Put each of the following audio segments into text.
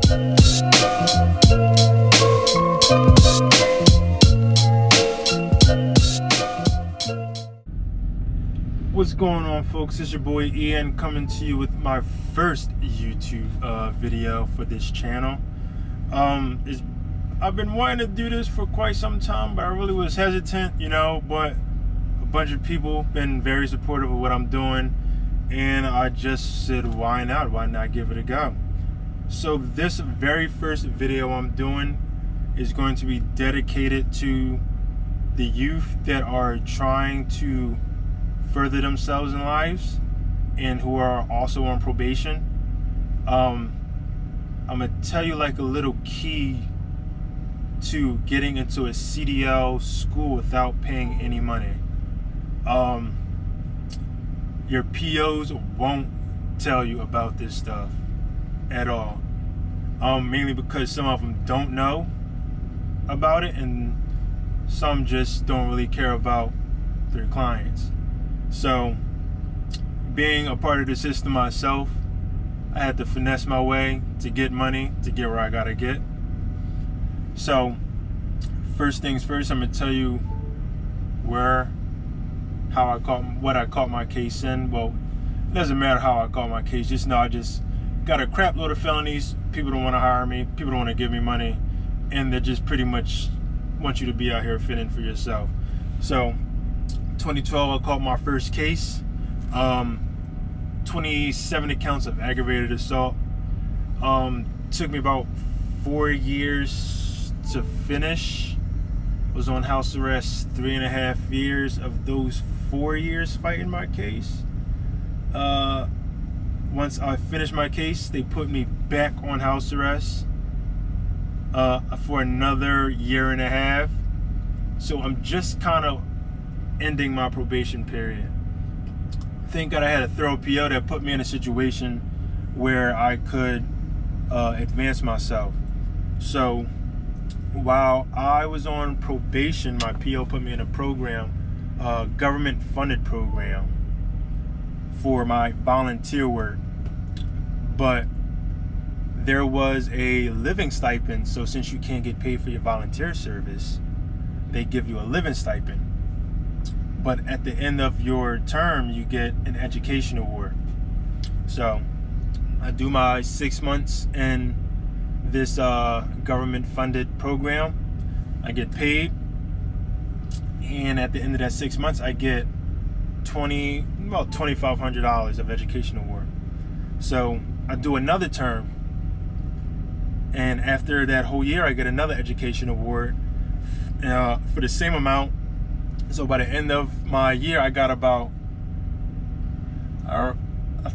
What's going on, folks? It's your boy Ian coming to you with my first YouTube video for this channel. I've been wanting to do this for quite some time, but I really was hesitant, you know, but a bunch of people been very supportive of what I'm doing, and I just said, why not give it a go? So this very first video I'm doing is going to be dedicated to the youth that are trying to further themselves in lives and who are also on probation. I'm gonna tell you like a little key to getting into a CDL school without paying any money. Your POs won't tell you about this stuff at all, mainly because some of them don't know about it and some just don't really care about their clients. So, being a part of the system myself, I had to finesse my way to get money to get where I gotta get. So, first things first, I'm gonna tell you what I caught my case in. Well, it doesn't matter how I caught my case. Just know I just got a crap load of felonies. People don't want to hire me. People don't want to give me money, and they just pretty much want you to be out here fending for yourself. So, 2012, I caught my first case. 27 accounts of aggravated assault. Took me about 4 years to finish. Was on house arrest 3.5 years of those 4 years fighting my case. Once I finished my case, they put me back on house arrest for another 1.5 years. So I'm just kind of ending my probation period. Thank God I had a thorough PO that put me in a situation where I could advance myself. So while I was on probation, my PO put me in a program, government funded program for my volunteer work. But there was a living stipend, so since you can't get paid for your volunteer service, they give you a living stipend. But at the end of your term, you get an education award. So I do my 6 months in this government-funded program. I get paid, and at the end of that 6 months, I get about $2,500 of education award. So I do another term, and after that whole year, I get another education award for the same amount. So by the end of my year, I got about, I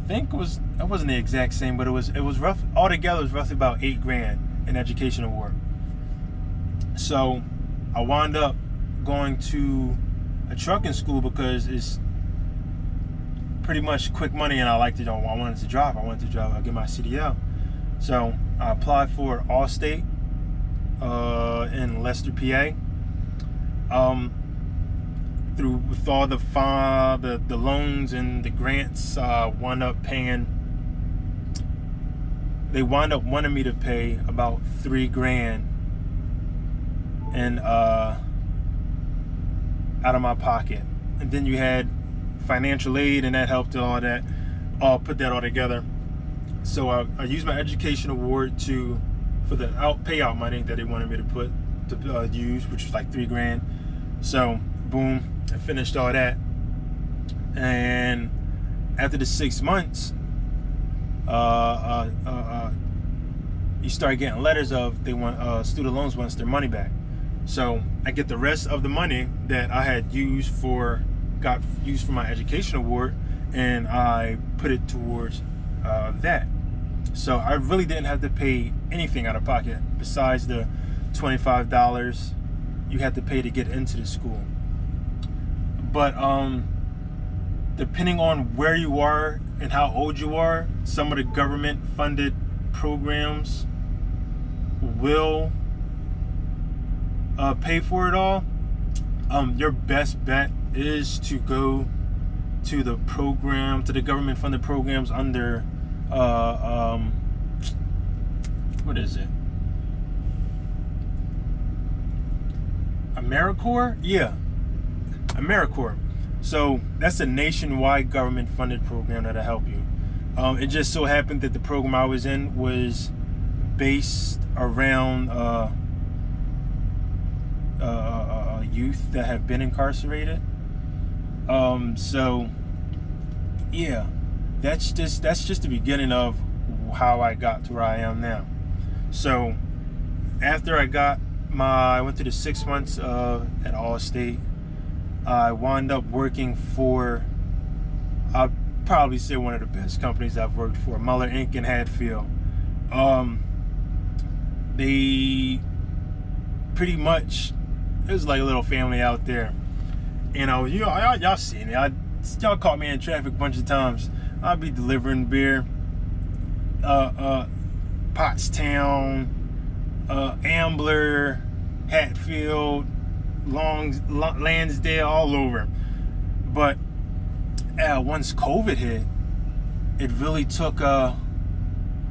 think it wasn't the exact same, but it was rough. Altogether, it was roughly about $8,000 in education award. So I wound up going to a trucking school because it's pretty much quick money, and I liked it. I wanted to drive. I get my CDL. So I applied for Allstate in Leicester, PA. With all the loans and the grants, they wound up wanting me to pay about $3,000 and out of my pocket. And then you had financial aid, and that helped put that all together. So I used my education award for the payout money that they wanted me to use, which was like $3,000. So boom, I finished all that, and after the 6 months, you start getting letters of they want student loans wants their money back. So I get the rest of the money that I had used for my education award, and I put it towards that. So I really didn't have to pay anything out of pocket besides the $25 you had to pay to get into the school. But depending on where you are and how old you are, some of the government funded programs will pay for it all. Your best bet is to go to the government funded programs under what is it? AmeriCorps? Yeah, AmeriCorps. So that's a nationwide government-funded program that'll help you. It just so happened that the program I was in was based around youth that have been incarcerated. So yeah, that's just the beginning of how I got to where I am now. So after I went through the 6 months at Allstate, I wound up working for, I'll probably say, one of the best companies I've worked for, Muller Inc. in Hatfield. They pretty much, it was like a little family out there. You know, y'all seen me. Y'all caught me in traffic a bunch of times. I'd be delivering beer. Pottstown, Ambler, Hatfield, Lansdale, all over. But once COVID hit, it really took a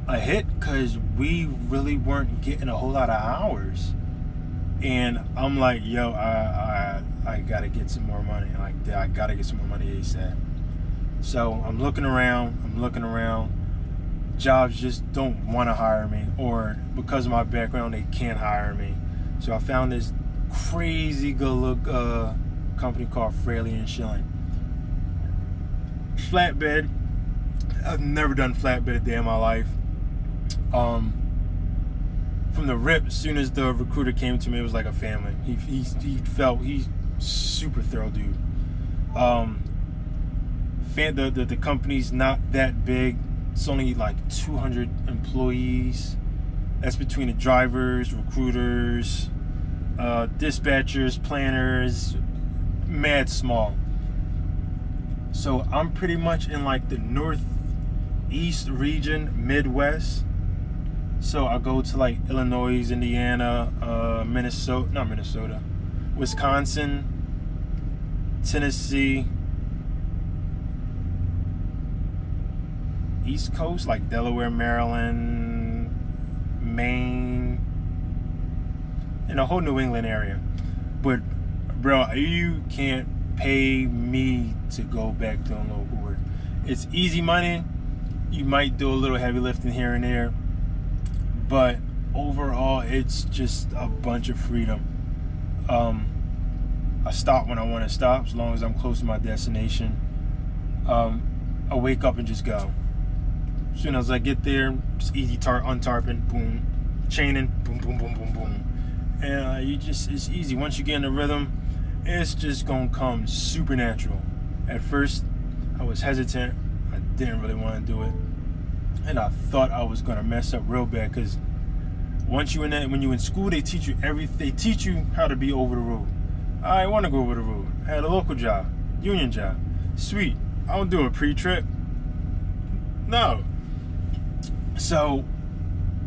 hit because we really weren't getting a whole lot of hours. And I'm like, yo, I gotta get some more money. I gotta get some more money ASAP. So I'm looking around. Jobs just don't want to hire me, or because of my background, they can't hire me. So I found this crazy good look company called Fraley and Schilling. Flatbed. I've never done flatbed a day in my life. From the rip, as soon as the recruiter came to me, it was like a family. He's super thorough dude. The company's not that big. It's only like 200 employees. That's between the drivers, recruiters, dispatchers, planners, mad small. So I'm pretty much in like the northeast region, Midwest. So I go to like Illinois, Indiana, Wisconsin, Tennessee, East Coast, like Delaware, Maryland, Maine, and the whole New England area. But bro, you can't pay me to go back doing local work. It's easy money. You might do a little heavy lifting here and there, but overall it's just a bunch of freedom. I stop when I want to stop, as long as I'm close to my destination. I wake up and just go. As soon as I get there, it's easy untarping, boom, chaining, boom, boom, boom, boom, boom. And it's easy. Once you get in the rhythm, it's just gonna come supernatural. At first, I was hesitant. I didn't really want to do it. And I thought I was gonna mess up real bad, because once when you're in school, they teach you They teach you how to be over the road. I want to go over the road. I had a local job, union job. Sweet. I don't do a pre-trip. No. So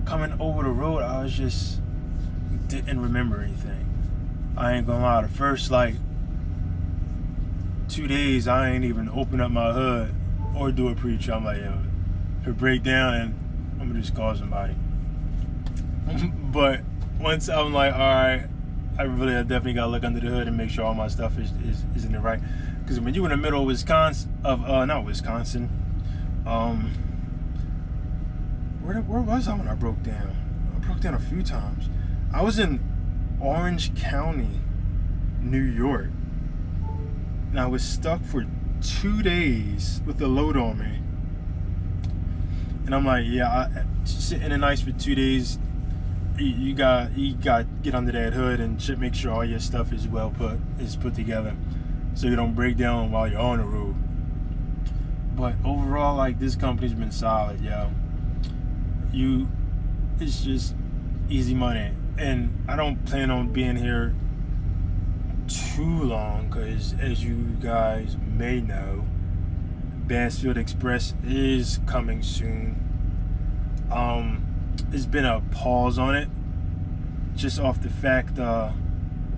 coming over the road, I didn't remember anything. I ain't gonna lie. The first like 2 days, I ain't even open up my hood or do a pre-trip. I'm like, yo, if it break down, and I'm gonna just call somebody. But once I'm like, all right, I definitely gotta look under the hood and make sure all my stuff is in the right. Because when you're in the middle of Wisconsin, not Wisconsin, where was I when I broke down? I broke down a few times. I was in Orange County, New York, and I was stuck for 2 days with the load on me. And I'm like, yeah, sitting in ice for 2 days. You got to get under that hood and make sure all your stuff is put together, so you don't break down while you're on the road. But overall, like, this company's been solid, yo. It's just easy money, and I don't plan on being here too long, because as you guys may know, Bassfield Express is coming soon. There's been a pause on it, just off the fact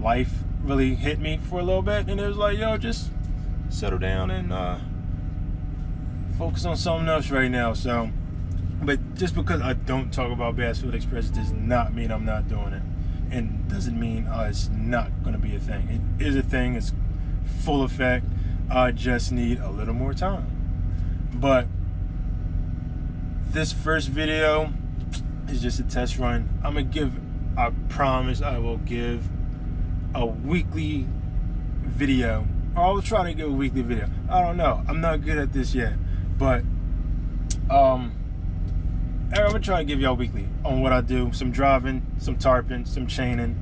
life really hit me for a little bit, and it was like, yo, just settle down and focus on something else right now. So, but just because I don't talk about Bassfield Express does not mean I'm not doing it, and doesn't mean it's not going to be a thing. It is a thing. It's full effect. I just need a little more time. But this first video is just a test run. I promise I will give a weekly video. I will try to give a weekly video. I don't know. I'm not good at this yet, but I'm gonna try to give y'all weekly on what I do. Some driving, some tarping, some chaining,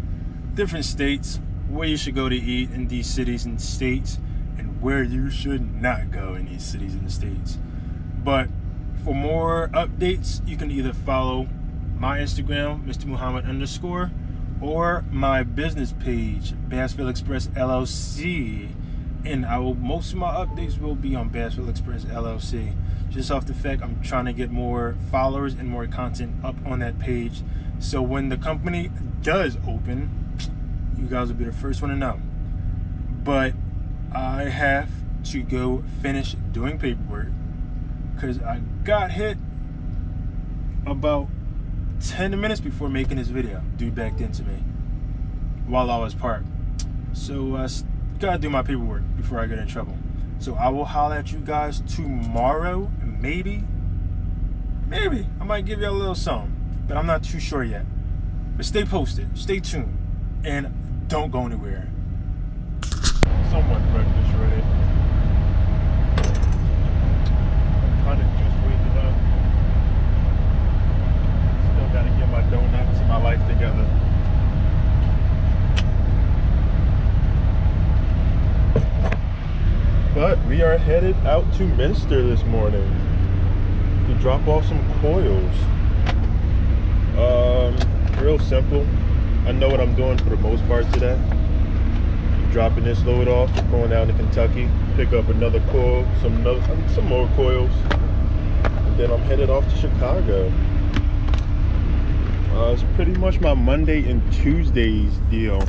different states, where you should go to eat in these cities and states, and where you should not go in these cities and states. But for more updates, you can either follow my Instagram, Mr. Muhammad _, or my business page, Bassfield Express LLC. And most of my updates will be on Bassfield Express LLC. Just off the fact I'm trying to get more followers and more content up on that page. So when the company does open, you guys will be the first one to know. But I have to go finish doing paperwork because I got hit about 10 minutes before making this video. Dude backed into me while I was parked. So I gotta do my paperwork before I get in trouble. So I will holler at you guys tomorrow. Maybe I might give you a little something, but I'm not too sure yet. But stay posted, stay tuned, and don't go anywhere. Someone breakfast ready. I'm trying to just wake it up. Still gotta get my donuts and my life together. But we are headed out to Minster this morning to drop off some coils. Real simple. I know what I'm doing for the most part today. Dropping this load off, going down to Kentucky, pick up another coil, some more coils, and then I'm headed off to Chicago. It's pretty much my Monday and Tuesdays deal.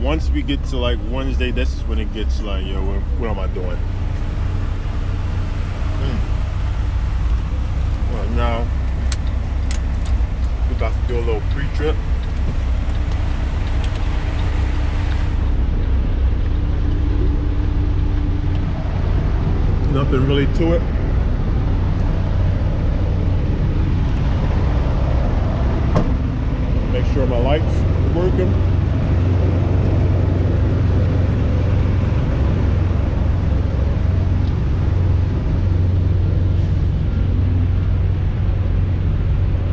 Once we get to like Wednesday, this is when it gets like, yo, what am I doing? Well, now we're about to do a little pre-trip. Nothing really to it. Make sure my lights are working.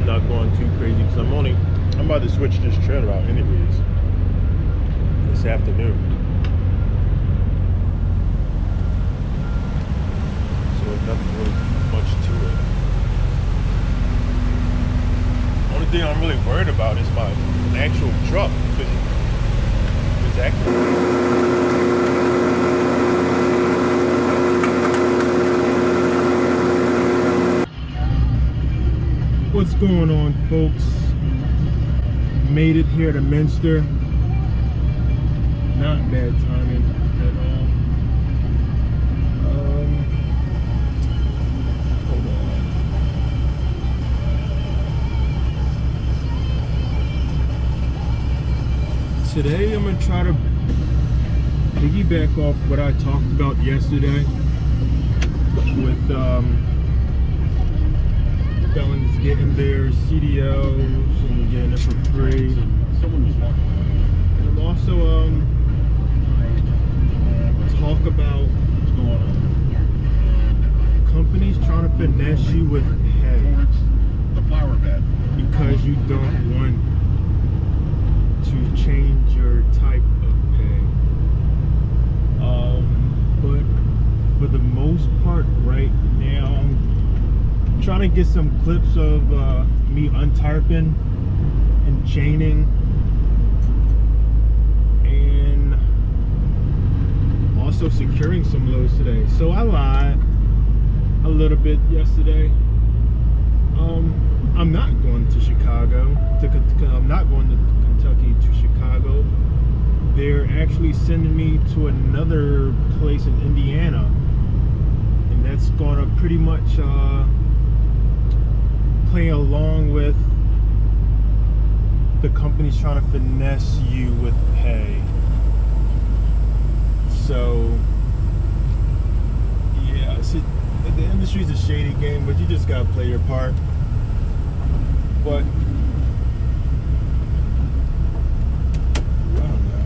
Not going too crazy because I'm about to switch this trailer out anyways this afternoon. So there's nothing really much to it. Only thing I'm really worried about is my actual truck because it's actually. What's going on, folks? Made it here to Minster. Not bad timing at all. Hold on. Today I'm gonna try to piggyback off what I talked about yesterday with felons getting their CDLs and getting it for free. And I'm also talk about companies trying to finesse you with pay because you don't want to change your type of pay. But for the most part right now, trying to get some clips of me untarping and chaining, and also securing some loads today. So I lied a little bit yesterday. I'm not going to Chicago. I'm not going to Kentucky to Chicago. They're actually sending me to another place in Indiana, and that's gonna pretty much play along with the company's trying to finesse you with pay. So yeah, see, the industry's a shady game, but you just gotta play your part. But I don't know.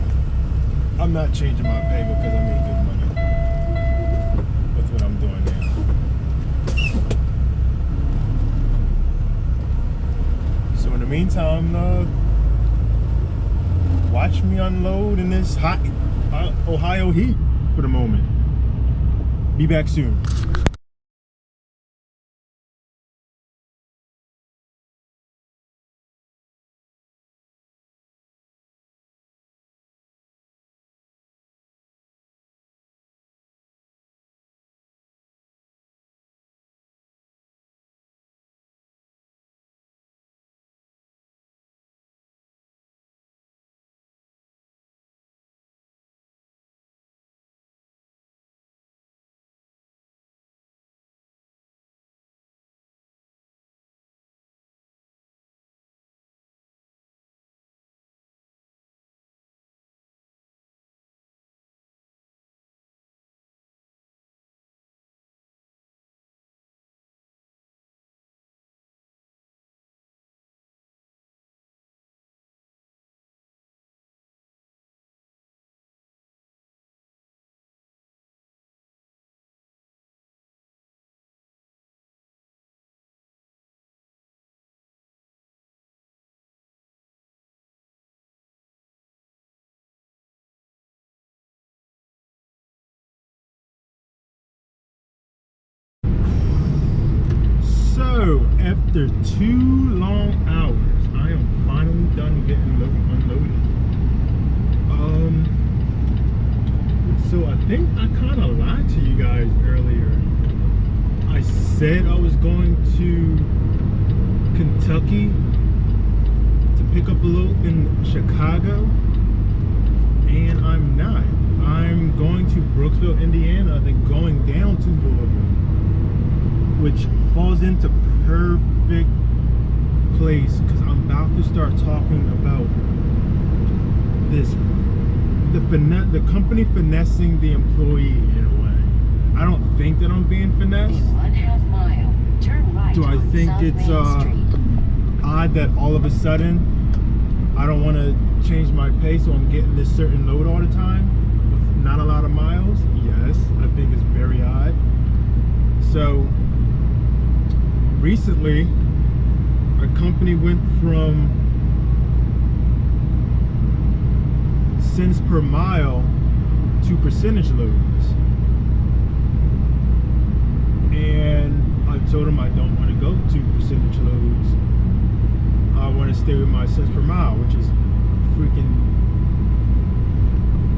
I'm not changing my pay because I make good money with what I'm doing now. So in the meantime, watch me unload in this hot Ohio heat for the moment. Be back soon. So, after 2 long hours, I am finally done getting unloaded. So I think I kind of lied to you guys earlier. I said I was going to Kentucky to pick up a load in Chicago, and I'm not. I'm going to Brooksville, Indiana, then going down to Louisville, which falls into perfect place because I'm about to start talking about this, the company finessing the employee in a way. I don't think that I'm being finessed. In 1/2 mile, turn right. Do I think it's odd that all of a sudden I don't want to change my pay, so I'm getting this certain load all the time with not a lot of miles? Yes, I think it's very odd. So recently, our company went from cents per mile to percentage loads, and I told them I don't want to go to percentage loads. I want to stay with my cents per mile, which is freaking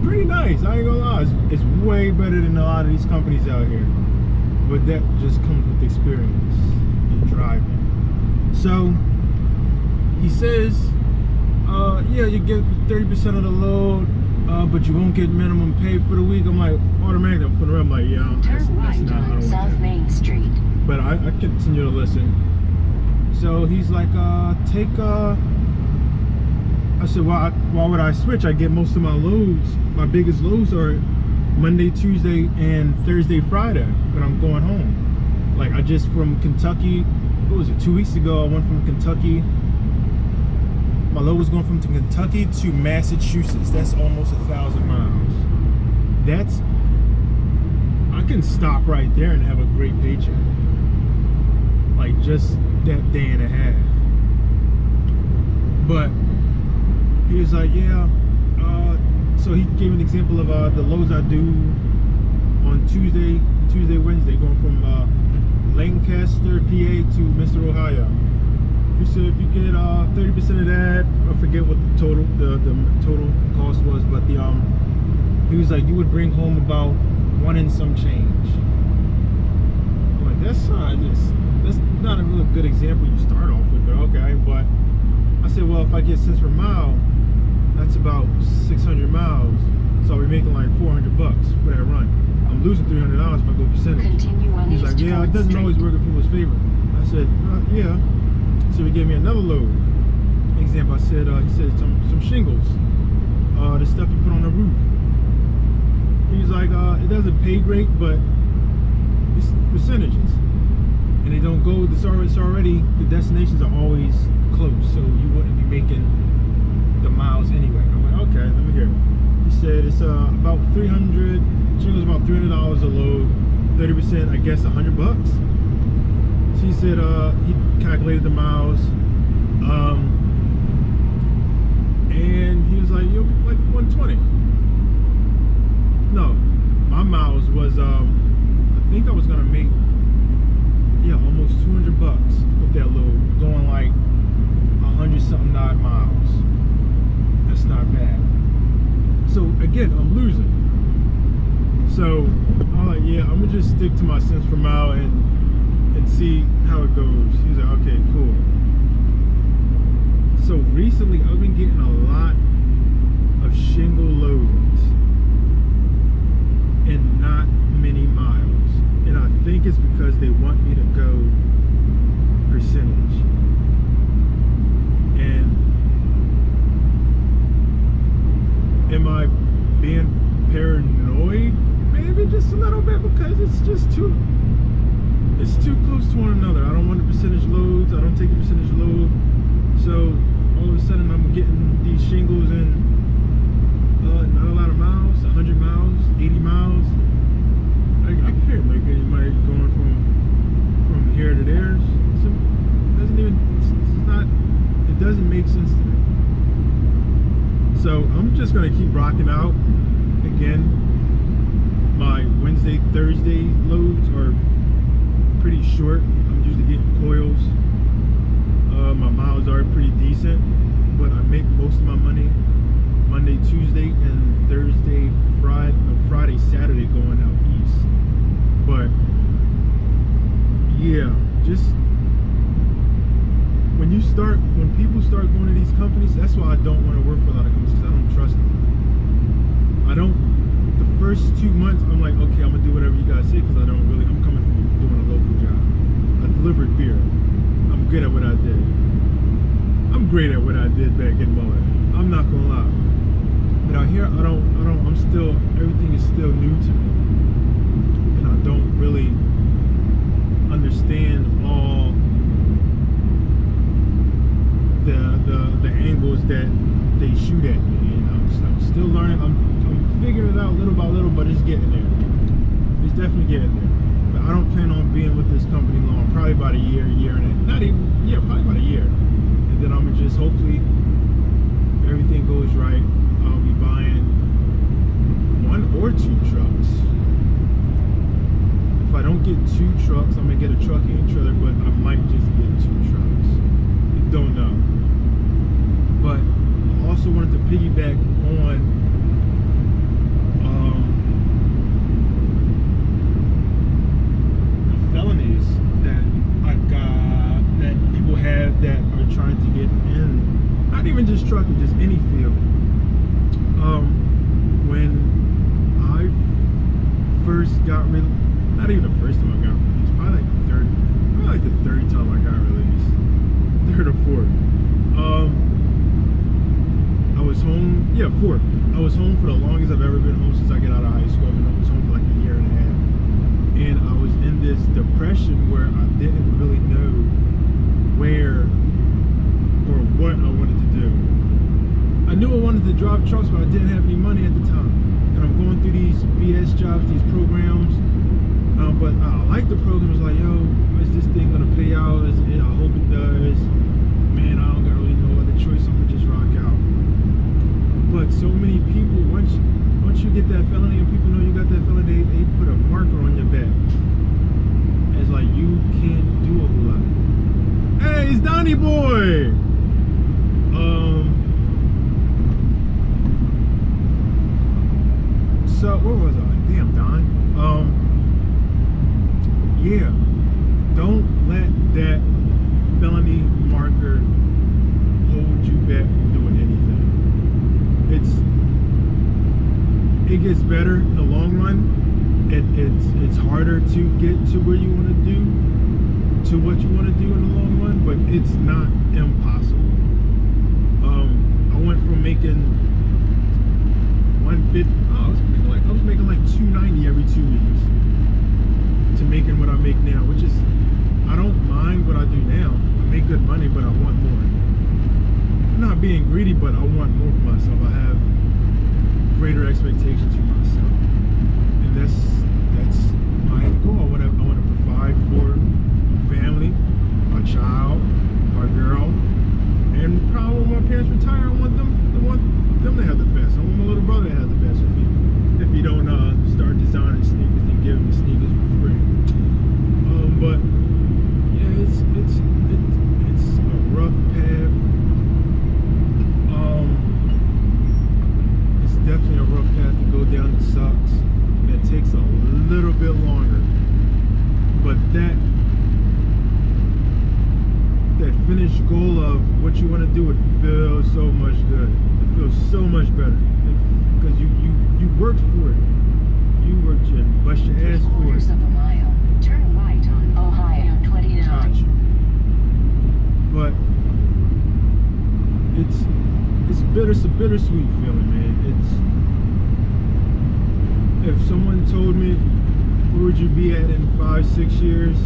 pretty nice. I ain't gonna lie, it's way better than a lot of these companies out here, but that just comes with experience in driving. So he says, yeah, you get 30% of the load, but you won't get minimum pay for the week. I'm like, automatically, I'm putting around, like, yeah, that's right not, I don't South want that. Main Street. But I continue to listen. So he's like, I said, well, why would I switch? I get most of my loads. My biggest loads are Monday, Tuesday, and Thursday, Friday when I'm going home. Like, I just from Kentucky, what was it, 2 weeks ago, I went from Kentucky. My load was going from Kentucky to Massachusetts. That's almost 1,000 miles. That's, I can stop right there and have a great paycheck. Like, just that day and a half. But he was like, yeah, so he gave an example of the loads I do on Tuesday, Wednesday, going from Lancaster, PA to Mr. Ohio. He said if you get 30% of that, I forget what the total cost was, but he was like, you would bring home about 1 and some change. I'm like, that's not a really good example you start off with, but okay. But I said, well, if I get cents per mile, that's about 600 miles, so I'll be making like $400 for that run. I'm losing $300 if I go percentage. Continue on He's like, yeah, it doesn't always work in people's favor. I said, yeah, So he gave me another load. Example, I said, he said some shingles, the stuff you put on the roof. He's like, it doesn't pay great, but it's percentages, and they don't go. It's already the destinations are always close, so you wouldn't be making the miles anyway. I'm like, okay, let me hear. He said it's about 300. Shingles about $300 a load, 30%, I guess $100. So he said he calculated the miles, and he was like, you'll be like 120. No, my miles was I think I was gonna make almost $200 with that load, going like 100 something odd miles. That's not bad. So again, I'm losing. So I'm like, yeah, I'm gonna just stick to my cents per mile and see how it goes. He's like, okay, cool. So recently I've been getting a lot of shingle loads and not many miles, and I think it's because they want me to go percentage. And am I being paranoid? Maybe just a little bit, because it's too close to one another. I don't want the percentage loads. I don't take the percentage load. So all of a sudden I'm getting these shingles and not a lot of miles, 100 miles, 80 miles. I can't make any money going from here to there. It doesn't make sense to me. So I'm just gonna keep rocking out. Again, my Wednesday, Thursday loads are pretty short. I'm usually getting coils. My miles are pretty decent, but I make most of my money Monday, Tuesday, and Thursday, Friday, Saturday going out east. But yeah, just when people start going to these companies, that's why I don't want to work for a lot of companies, because I don't trust them. The first 2 months, I'm like, okay, I'm gonna do whatever you guys say, because I'm coming from doing a local job. I delivered beer. I'm good at what I did. I'm great at what I did back in Mullen. I'm not gonna lie. But out here, everything is still new to me. And I don't really understand all the angles that they shoot at me. And I'm still learning. I'm figuring it out little by little, but it's getting there. It's definitely getting there. But I don't plan on being with this company long. Probably about a year and probably about a year. And then I'm gonna just, hopefully, if everything goes right, I'll be buying 1 or 2 trucks. If I don't get 2 trucks, I'm gonna get a truck and trailer, but I might just get 2 trucks. I don't know. But I also wanted to piggyback on the felonies that I got, that people have that are trying to get in. Not even just trucking, just any field. When I first got released, not even the first time I got released, probably like the third time I got released, 3rd or 4th. I was home, fourth. I was home for the longest I've ever been home since I got out of high school. I was home for like a year and a half. And I was in this depression where I didn't really know where or what I wanted to do. I knew I wanted to drive trucks, but I didn't have any money at the time. And I'm going through these BS jobs, these programs. But I like the programs, like, yo, is this thing gonna pay out? I hope it does. Man, I don't got really no other choice. I'm gonna just rock out. But so many people, once you get that felony and people know you got that felony, they put a marker on your back. It's like you can't do a whole lot. Hey, it's Donnie boy. So where was I? Damn, Don. Yeah, don't let that felony marker hold you back from doing anything. It gets better in the long run. It's harder to get to where you want to do, to what you want to do in the long run, but it's not impossible. I went from making 150. I was making like 290 every 2 weeks to making what I make now, which is, I don't mind what I do now. I make good money, but I want more. I'm not being greedy, but I want more for myself. I have greater expectations for myself, and that's my goal. I want to provide for my family, my child, my girl, and probably when my parents retire, I want them to have the best. I want my little brother to have the best if he don't start designing sneakers and give him sneakers for free. But yeah, it's a rough path. It's definitely a rough path to go down. It sucks, and it takes a little bit longer. But that finished goal of what you want to do, it feels so much good. It feels so much better because you worked for it. You worked and bust your ass for it. 3/4 of a mile. Turn right on Ohio 29. Gotcha. But it's a bittersweet feeling, man. If someone told me, where would you be at in 5-6 years,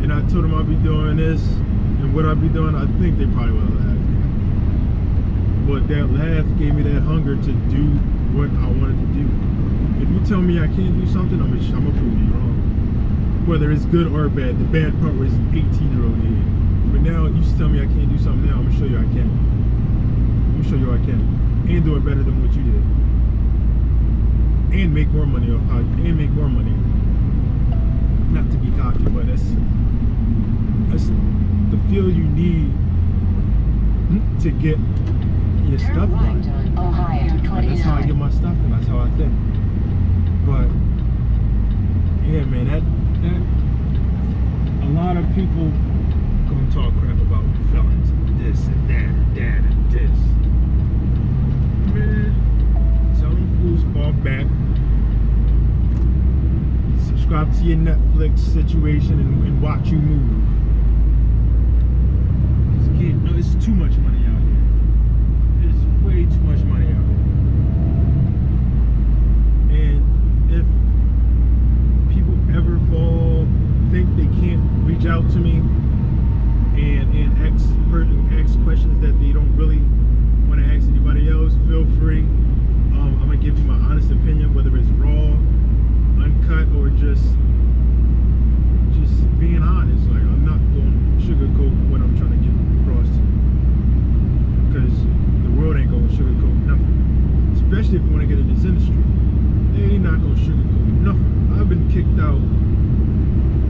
and I told them I'd be doing this and what I'd be doing, I think they probably would have laughed. But that laugh gave me that hunger to do what I wanted to do. If you tell me I can't do something, I'm gonna prove you wrong. Whether it's good or bad, the bad part was 18-year-old me. But now you tell me I can't do something now, I'm gonna show you I can. I'm gonna show you I can, and do it better than what you did, and make more money Not to be cocky, but that's the feel you need to get your stuff done. That's how I get my stuff done. That's how I think. But yeah, man, that a lot of people gonna talk crap about felons and this and that and that and this. Man, tell them fools fall back. Subscribe to your Netflix situation and watch you move. It's too much money out here. It's way too much money out here. And if people ever think they can't reach out to me and ask questions that they don't really want to ask anybody else, feel free. I'm gonna give you my honest opinion, whether it's raw, uncut, or just being honest. Like, I'm not going to sugarcoat what I'm trying to get across to you, because the world ain't going to sugarcoat nothing. Especially if you want to get in this industry, they ain't not going to sugarcoat nothing. I've been kicked out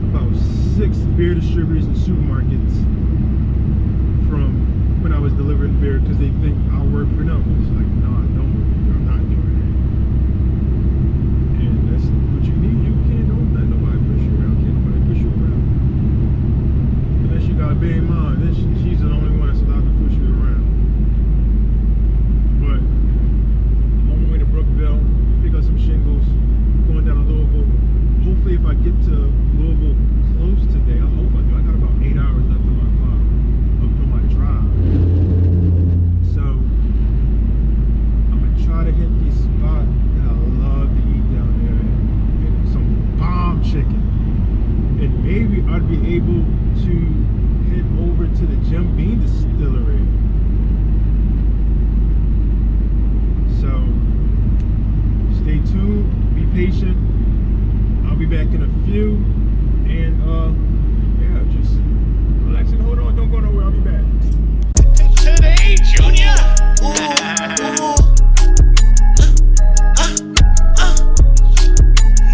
about 6 beer distributors and supermarkets from when I was delivering beer because they think I work for them. It's like, no, I don't work for you. I'm not doing that. And that's what you need. You don't let nobody push you around. Can't nobody push you around. Unless you got a big mom, then she's the only one that's allowed to push you around. But I'm on my way to Brookville, pick up some shingles, going down to Louisville. Hopefully, if I get to Louisville close today, I hope I do. I got about 8 hours left on my clock on my drive. So I'm gonna try to hit these spots that I love to eat down there. Get some bomb chicken, and maybe I'd be able to head over to the Jim Beam Distillery. So stay tuned, be patient. I'll be back in a few, and yeah, just relax and hold on. Don't go nowhere. I'll be back. Today, Junior.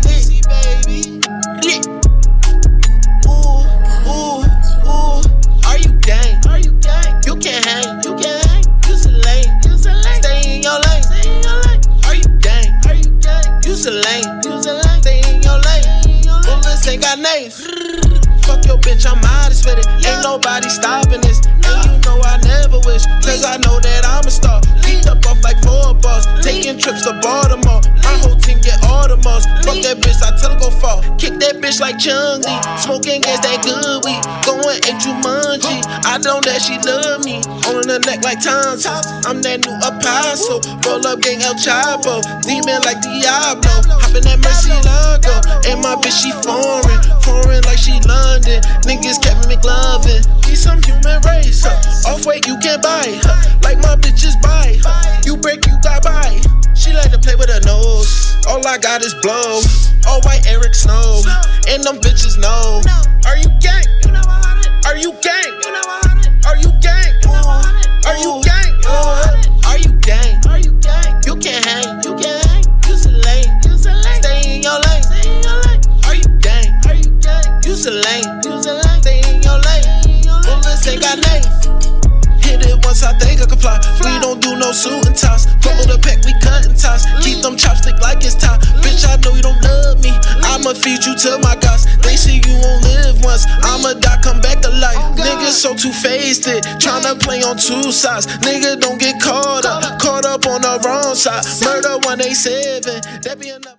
Lizzy, baby. Are you gang? You can't hang. You so lame. Stay in your lane. Are you gang? You so lame. Stay in your lane. Bullets ain't got names. Fuck your bitch, I'm modest with it. Ain't nobody stopping this. And you know I never wish, cause I know that I'm a star. Beat up off like 4 balls, taking trips to Baltimore. My whole team get all the most. Fuck that bitch, I tell her go fall. Kick that bitch like Chung Lee. Smoking gas, that good weed. Going a Jumanji. I know that she love me. On the neck like Tonto. I'm that new apostle. Roll up gang El Chapo. Demon like Diablo. Hoppin' that Murcielago. And my bitch, she foreign. Foreign like she London. Niggas kept me glovin'. Be some human race. Off weight, you can't buy. Like my bitches buy. You break, you got buy. She like to play with her nose. All I got is blow. All white Eric Snow. And them bitches know. Are you gang? Are you gang? Are you gang? Are you gang? Are you gang? You can't hang. You a lame. Stay in your lane. Are you gang? You a lame. Stay in your lane. Bullets ain't got names. Hit it once, I think I can fly. We don't do no suit and toss. Fumble the pack, we cut and toss. Keep them chopsticks like it's top. Bitch, I know you don't love me. I'ma feed you to my gods. They say you won't live once. I'ma die, come back to life. Niggas so two-faced it. Tryna play on two sides. Nigga don't get caught up. Caught up on the wrong side. Murder 187. That be enough.